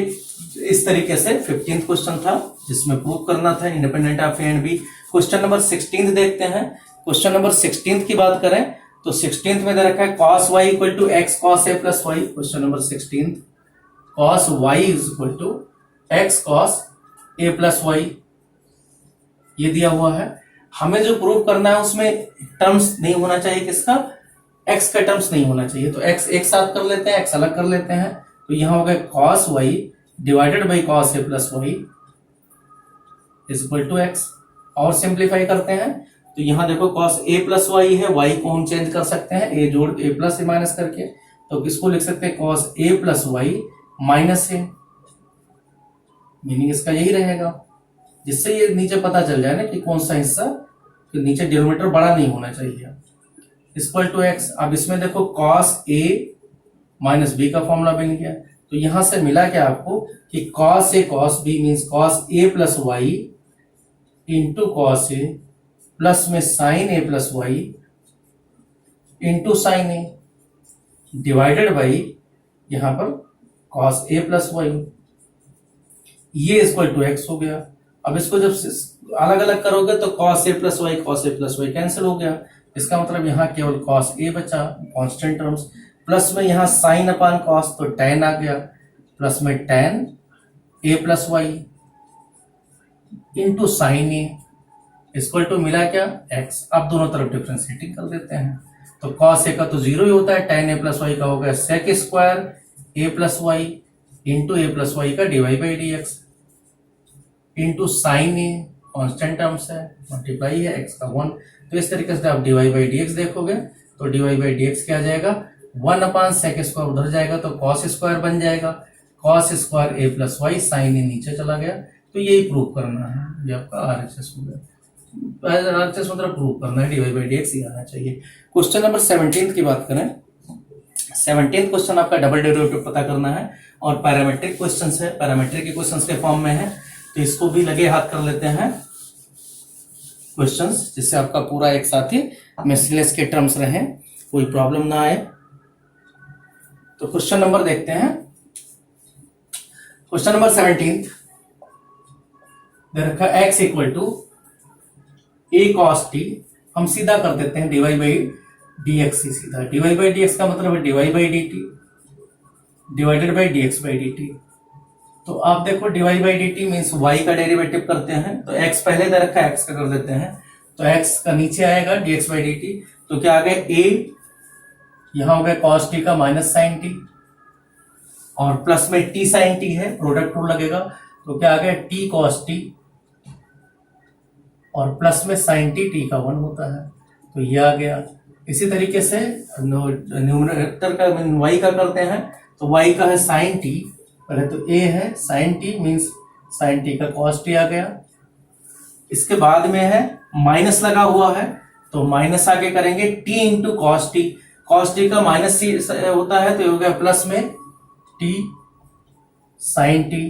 इस तरीके से 15th क्वेश्चन था जिसमें प्रूव करना था independent of a and b. Question number 16 देखते हैं। क्वेश्चन नंबर 16 की बात करें तो 16 में दे रखा है cos y equal to x cos a plus y. Question number 16 cos y is equal to x cos a plus y, ये दिया हुआ है। हमें जो प्रूव करना है उसमें टर्म्स नहीं होना चाहिए, किसका, x का टर्म्स नहीं होना चाहिए। तो x एक साथ कर लेते हैं, x अलग कर लेते हैं। तो यहां हो गया cos y divided by cos a plus y is equal to x. और सिंप्लीफाई करते हैं तो यहां देखो cos a प्लस वाई है, y को हम चेंज कर सकते हैं, a जोड़ a प्लस ए माइनस करके, तो किसको लिख सकते हैं cos a plus y minus a. Meaning इसका यही रहेगा, जिससे ये नीचे पता चल जाए ना कि कौन सा हिस्सा, कि नीचे डिनोमिनेटर बड़ा नहीं होना चाहिए, इक्वल टू एक्स। अब इसमें देखो cos a माइनस बी का फॉर्मूला बन गया। तो यहां से मिला क्या आपको कि cos a cos b means cos a plus y into cos a plus में sin a plus y into sin a divided by यहां पर cos a प्लस वाई, ये इक्वल टू एक्स हो गया। अब इसको जब अलग अलग करोगे तो cos a plus y cancel हो गया। इसका मतलब यहाँ केवल cos a बचा कांस्टेंट टर्म्स, प्लस में यहाँ sin अपान cos तो tan आ गया, प्लस में tan a plus y into sine a equal to मिला क्या x। अब दोनों तरफ डिफ्रेंशिएटिंग कर देते हैं तो cos a का तो जीरो ही होता है, tan a प्लस वाई का हो गया sec square a plus y into a plus y का dy by d x into sine a constant terms है, मल्टीप्लाई है x का 1। तो इस तरीके से आप dy बाई डी एक्स देखोगे तो dy बाई डी एक्स क्या आ जाएगा 1/sec स्क्वायर, उधर जाएगा तो cos स्क्वायर बन जाएगा, cos square a plus y, sine a नीचे चला गया। तो यही प्रूव करना है, ये आपका RHS हो गया। RHS मतलब प्रूव करना है, dy बाई डी एक्स ही आना चाहिए। क्वेश्चन नंबर 17 की बात करें, 17 क्वेश्चन आपका डबल डेरिवेटिव पता करना है और पैरामेट्रिक क्वेश्चन है, पैरामेट्रिक के क्वेश्चन के फॉर्म में है, तो इसको भी लगे हाथ कर लेते हैं क्वेश्चंस, जिससे आपका पूरा एक साथ ही मिसलेनियस के टर्म्स रहे, कोई प्रॉब्लम ना आए। तो क्वेश्चन नंबर देखते हैं, क्वेश्चन नंबर 17 दे रखा x equal to a cos t, हम सीधा कर देते हैं dy बाई डी एक्स ही सीधा, dy बाई डी एक्स का मतलब है dy by d t divided by dx by d t. तो आप देखो dy by d t means y का डेरिवेटिव करते हैं, तो x पहले दे रखा है x का कर देते हैं, तो x का नीचे आएगा dx बाई डी टी, तो क्या आ गया a, यहां हो गया cos t का माइनस साइन t और प्लस में t साइन t है, प्रोडक्ट रूल लगेगा, तो क्या आ गया t cos t और प्लस में साइन t का 1 होता है, तो ये आ गया। इसी तरीके से न्यूमरेटर का y का करते हैं, तो y का है साइन t, पहले तो a है साइन t मीन्स साइन t का cos t आ गया, इसके बाद में है माइनस लगा हुआ है, तो माइनस आगे करेंगे t इंटू cos t का माइनस सी होता है, तो ये हो गया प्लस में t साइन t,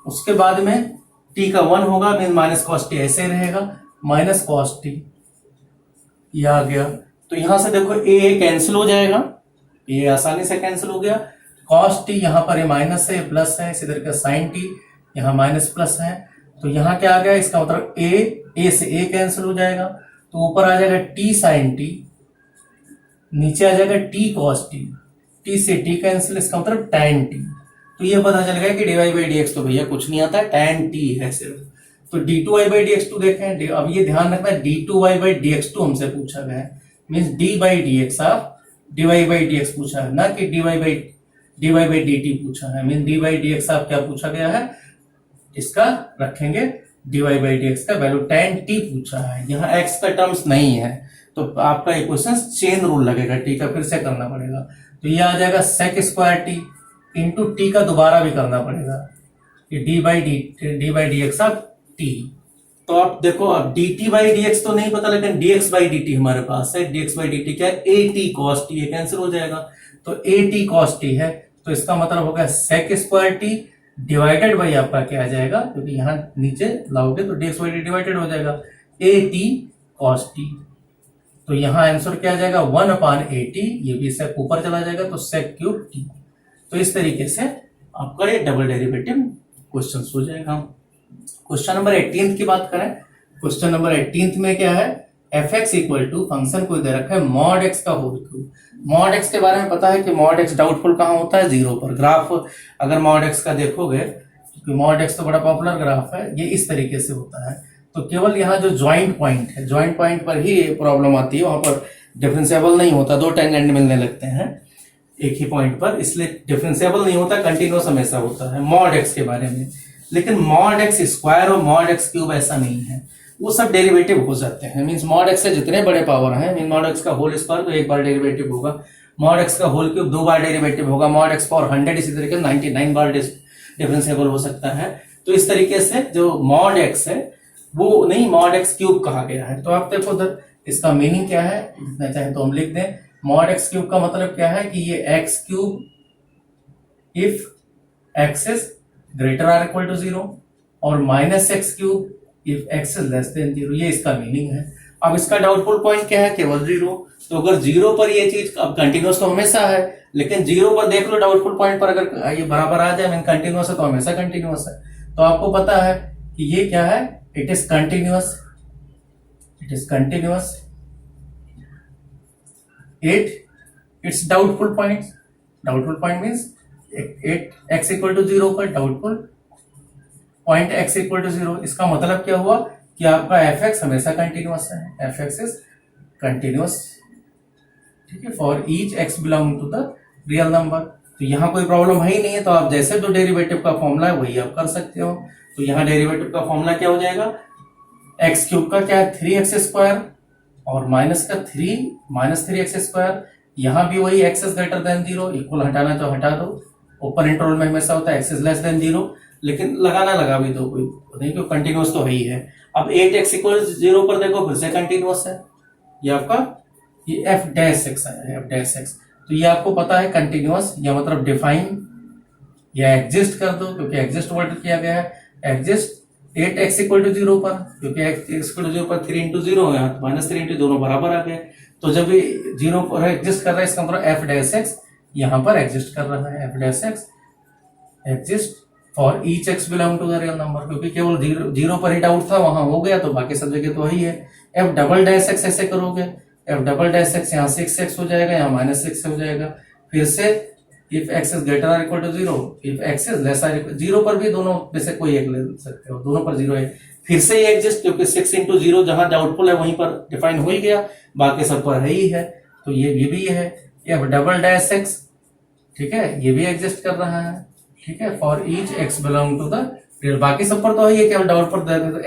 उसके बाद में t का 1 होगा मीन माइनस cos t ऐसे रहेगा, माइनस cos t ये आ गया। तो यहां से देखो a कैंसिल हो जाएगा, ये आसानी से कैंसिल हो गया, cos t यहाँ पर ये माइनस है, प्लस है, इसी तरीके साइन t यहाँ माइनस प्लस है, तो यहाँ क्या आ गया, इसका मतलब a से a कैंसिल हो जाएगा, तो ऊपर आ जाएगा t साइन t, नीचे आ जाएगा t cos t से t कैंसिल, इसका मतलब tan t। तो ये पता चल गया कि dy बाई डी एक्स तो भैया कुछ नहीं आता है, tan t है सिर्फ। तो d2y by d x to देखें, अब ये ध्यान रखना d2y by d x to हमसे पूछा गया है, means d by d x of dy by d x पूछा है, ना कि dy बाई डी टी पूछा है, mean d by d x of क्या पूछा गया है, इसका रखेंगे dy बाई डी एक्स का वैल्यू tan t पूछा है, यहाँ x का टर्म्स नहीं है, तो आपका ये क्वेश्चन चेन रूल लगेगा, t का फिर से करना पड़ेगा, तो ये आ जाएगा sec square t into T का दोबारा भी करना पड़ेगा, कि D by d x of T. तो आप देखो, अब D T by d x तो नहीं पता, लेकिन D x by d T हमारे पास है, D x by d T क्या है, ए टी कॉस टी, ये कैंसिल हो जाएगा, तो ए टी कॉस टी है, तो इसका मतलब हो गया sec square t divided by आपका क्या आ जाएगा, क्योंकि यहाँ नीचे लाओगे तो d x by t divided हो जाएगा, ए टी कॉस टी। तो यहाँ आंसर क्या आ जाएगा 1/80, ये भी सेक ऊपर चला जाएगा, तो सेक क्यूब टी। तो इस तरीके से आपका ये डबल डेरिवेटिव क्वेश्चन हो जाएगा। क्वेश्चन नंबर 18 की बात करें, क्वेश्चन नंबर 18 में क्या है, f x equal to function को दे रखा है मॉड एक्स का होल क्यूब। मॉड एक्स के बारे में पता है कि मॉड एक्स डाउटफुल कहाँ होता है, 0 पर। ग्राफ अगर मॉड एक्स का देखोगे, क्योंकि मॉड एक्स तो बड़ा पॉपुलर ग्राफ है, ये इस तरीके से होता है, तो केवल यहाँ जो ज्वाइंट पॉइंट है, ज्वाइंट पॉइंट पर ही प्रॉब्लम आती है, वहां पर डिफरेंशिएबल नहीं होता, 2 टेंजेंट मिलने लगते हैं एक ही पॉइंट पर, इसलिए डिफरेंशिएबल नहीं होता, कंटिन्यूअस हमेशा होता है मॉड एक्स के बारे में। लेकिन मॉड एक्स स्क्वायर और मॉड एक्स क्यूब ऐसा नहीं है, वो सब डेरिवेटिव हो जाते हैं, मींस मॉड एक्स से जितने बड़े पावर हैं, मीन मॉड एक्स का होल स्क्वायर तो एक बार डेरिवेटिव होगा, मॉड एक्स का होल क्यूब 2 बार डेरिवेटिव होगा, मॉड एक्स पावर 100 इसी तरीके 99 बार डिफरेंशिएबल हो सकता है। तो इस तरीके से जो मॉड एक्स है वो नहीं, मॉड एक्स क्यूब कहा गया है। तो आप देखो उधर इसका मीनिंग क्या है, लिखना चाहे तो हम लिख दें, मॉड एक्स क्यूब का मतलब क्या है कि ये x cube if x is greater or equal to 0 और minus x cube if x is less than 0, ये इसका मीनिंग है। अब इसका डाउटफुल पॉइंट क्या है, केवल 0। तो अगर 0 पर ये चीज, अब कंटिन्यूअस तो हमेशा है, लेकिन 0 पर देख लो डाउटफुल पॉइंट पर अगर ये बराबर आ जाए, मीन कंटिन्यूअस है तो हमेशा कंटिन्यूअस है। तो आपको पता है कि ये क्या है, it is continuous, it is continuous, it's doubtful point, doubtful point means x equal to 0 पर doubtful, point x equal to 0, इसका मतलब क्या हुआ कि आपका fx हमेशा कंटिन्यूअस है, fx इज कंटिन्यूअस, ठीक है, for each x belong to the real number. तो यहाँ कोई प्रॉब्लम है ही नहीं है, तो आप जैसे जो डेरिवेटिव का फॉर्मूला है वही आप कर सकते हो। तो यहाँ डेरिवेटिव का फॉर्मूला क्या हो जाएगा, एक्स क्यूब का क्या है 3x² और माइनस का 3 यहाँ भी वही x is greater than 0, equal हटाना तो हटा दो, ओपन इंटरवल में हमेशा होता है x इज लेस देन 0, लेकिन लगाना लगा भी दो, कोई नहीं, क्यों कंटिन्यूअस तो है ही है। अब 8x इक्वल 0 पर देखो फिर से कंटिन्यूअस है, ये आपका ये f डैश x है, f डैश x, तो ये आपको पता है कंटिन्यूअस, या मतलब डिफाइन या एग्जिस्ट कर दो, क्योंकि एग्जिस्ट वर्ड किया गया है, एग्जिस्ट 8x इक्वल टू 0 पर, क्योंकि x इक्वल टू 0 पर 3 इंटू 0 है, माइनस 3 इंटू दोनों बराबर आ गए, तो जब ये 0 पर एग्जिस्ट कर रहा है इसका मतलब f डैश x यहाँ पर एग्जिस्ट कर रहा है, f dash x exist for each x belong to the real number, क्योंकि केवल 0 पर ही डाउट था, वहां हो गया, तो बाकी सब जगह तो वही है। f डबल डैश x ऐसे करोगे, f डबल डैश x यहाँ 6x हो जाएगा, यहाँ -6 हो जाएगा, फिर से इफ x इज ग्रेटर और equal to 0, if x is less और 0 पर भी दोनों में से कोई एक ले सकते हो, दोनों पर 0 है, फिर से ये एग्जिस्ट, क्योंकि 6 इंटू 0 जहां डाउटफुल है वहीं पर डिफाइन हो ही गया, बाकी सब पर है ही है, तो ये भी है f डबल डैश x, ठीक है, ये भी एग्जिस्ट कर रहा है, ठीक है, for each x belong to the real, बाकी सब पर तो है, केवल डाउट पर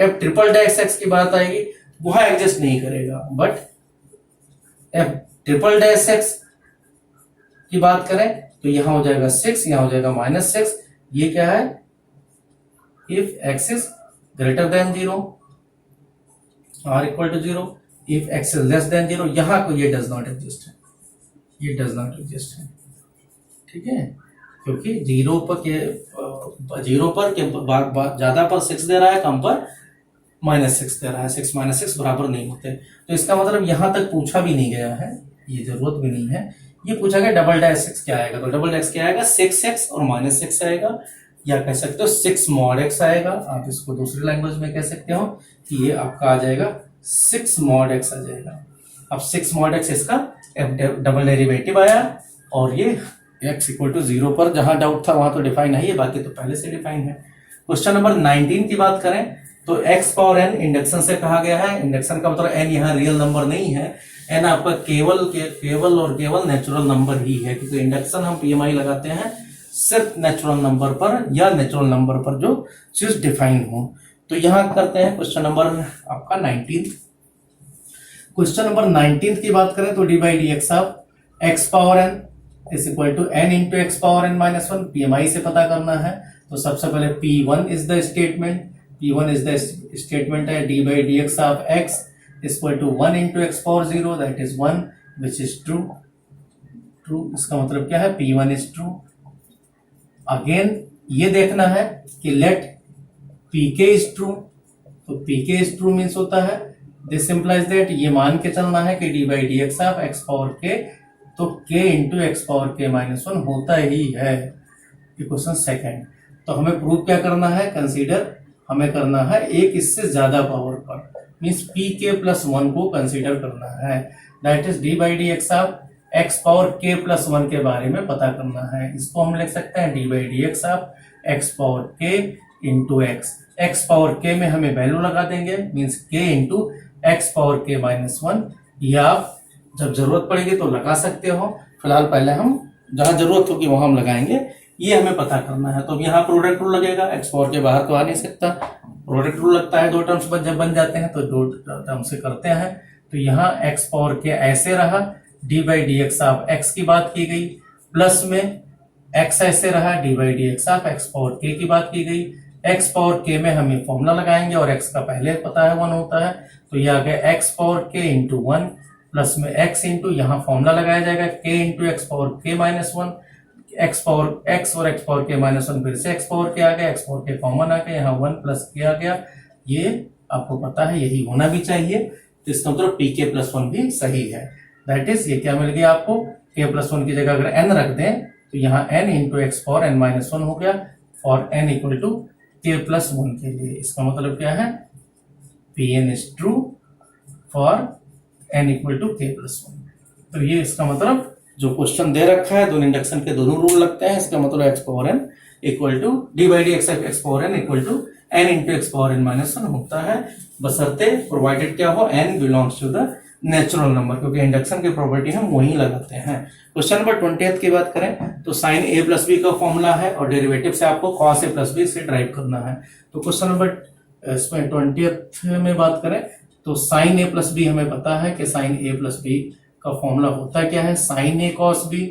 f ट्रिपल डैश x की बात आएगी, वह एग्जिस्ट नहीं करेगा, but f triple dash x की बात करें तो यहां हो जाएगा 6, यहां हो जाएगा -6, ये क्या है, if x is greater than 0 और equal to 0, if x is less than 0, यहां को ये डज नॉट एग्जिस्ट है, ये डज नॉट एग्जिस्ट है, ठीक है, क्योंकि 0 पर ज्यादा पर 6 दे रहा है, कम पर -6 दे रहा है, 6 -6 बराबर नहीं होते, तो इसका मतलब यहां तक पूछा भी नहीं गया है, ये जरूरत भी नहीं है, ये पूछा गया डबल डैश x क्या आएगा, तो डबल डैश क्या आएगा 6x और -6 आएगा, या कह सकते हो 6 mod x आएगा, आप इसको दूसरी लैंग्वेज में कह सकते हो कि ये आपका आ जाएगा 6 mod x आ जाएगा। अब 6 mod x इसका डबल डेरिवेटिव आया, और ये x इक्वल टू 0 पर जहां डाउट था वहां तो डिफाइन है, ये बाकी तो पहले से डिफाइन है। क्वेश्चन नंबर 19 की बात करें तो x पावर n इंडक्शन से कहा गया है, इंडक्शन का मतलब n यहाँ रियल नंबर नहीं है, n आपका केवल नेचुरल नंबर ही है, क्योंकि इंडक्शन हम पीएमआई लगाते हैं सिर्फ नेचुरल नंबर पर, या नेचुरल नंबर पर जो चीज डिफाइन हो। तो यहां करते हैं क्वेश्चन नंबर आपका 19। क्वेश्चन नंबर 19 की बात करें तो d by d x of x power n is equal to n into x power n -1 PMI से पता करना है। तो सबसे पहले P1 is the statement, P1 is the statement है d by d x of x equal to 1 into x power 0 that is 1 which is true. True इसका मतलब क्या है, P1 इज ट्रू। अगेन ये देखना है कि लेट Pk इज ट्रू, तो Pk इज ट्रू मीन्स होता है दिस इंप्लाइज दैट, ये मान के चलना है कि D by d x of x power के, तो k इंटू एक्स पावर के -1 होता ही है। ये क्वेश्चन सेकेंड। तो हमें प्रूव क्या करना है, कंसीडर हमें करना है एक इससे ज्यादा पावर पर, मीन्स Pk प्लस 1 को कंसीडर करना है, that is D by d x of x power k plus 1 के बारे में पता करना है। इसको हम लिख सकते हैं d by d x of x power k into x power k में हमें वैल्यू लगा देंगे, means k into x power k -1, या आप जब जरूरत पड़ेगी तो लगा सकते हो, फिलहाल पहले हम जहां जरूरत होगी वहां हम लगाएंगे, ये हमें पता करना है। तो अब यहाँ प्रोडक्ट रूल लगेगा, एक्स पावर के बाहर तो आ नहीं सकता, प्रोडक्ट रूल लगता है, दो टर्म्स जब बन जाते हैं तो दो टर्म से करते हैं। तो यहाँ एक्स पावर के ऐसे रहा, D by d x of x की बात की गई, प्लस में एक्स ऐसे रहा, D by d x of x power के की बात की गई। एक्स पावर के में हम फॉर्मूला लगाएंगे और एक्स का पहले पता है 1 होता है, तो ये आ गया एक्स पावर के इंटू 1 प्लस में एक्स इंटू यहाँ फॉर्मूला लगाया जाएगा k इंटू एक्स पावर के -1, एक्स पावर एक्स और एक्स पावर के -1 फिर से एक्स पावर के आ गया, एक्स पावर के कॉमन आ गया, यहाँ 1 प्लस के आ गया, ये आपको पता है यही होना भी चाहिए, तो इसका मतलब pk प्लस 1 भी सही है। दैट इज ये क्या मिल गया आपको, k प्लस 1 की जगह अगर n रख दें तो यहाँ n into x power n -1 हो गया for n equal to k plus 1 के लिए। इसका मतलब क्या है, Pn is true for n equal to k plus 1। तो ये इसका मतलब जो क्वेश्चन दे रखा है, दोनों इंडक्शन के दोनों रूल लगते हैं, इसका मतलब x power n equal to d by d x power n equal to n into x power n minus one होता है, बशर्ते प्रोवाइडेड क्या हो, n belongs to the natural number, क्योंकि इंडक्शन की प्रॉपर्टी हम वही लगाते हैं। क्वेश्चन नंबर 20 की बात करें तो साइन ए प्लस बी का फॉर्मूला है और डेरिवेटिव से आपको कॉस ए प्लस बी से ड्राइव करना है। तो क्वेश्चन नंबर इसमें 20 में बात करें तो साइन ए प्लस बी हमें पता है कि साइन ए प्लस बी का फॉर्मूला होता क्या है, साइन ए कॉस बी,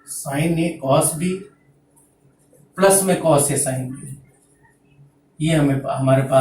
साइन ए कॉस बी प्लस में कॉस ए साइन बी, ये हमें हमारे पास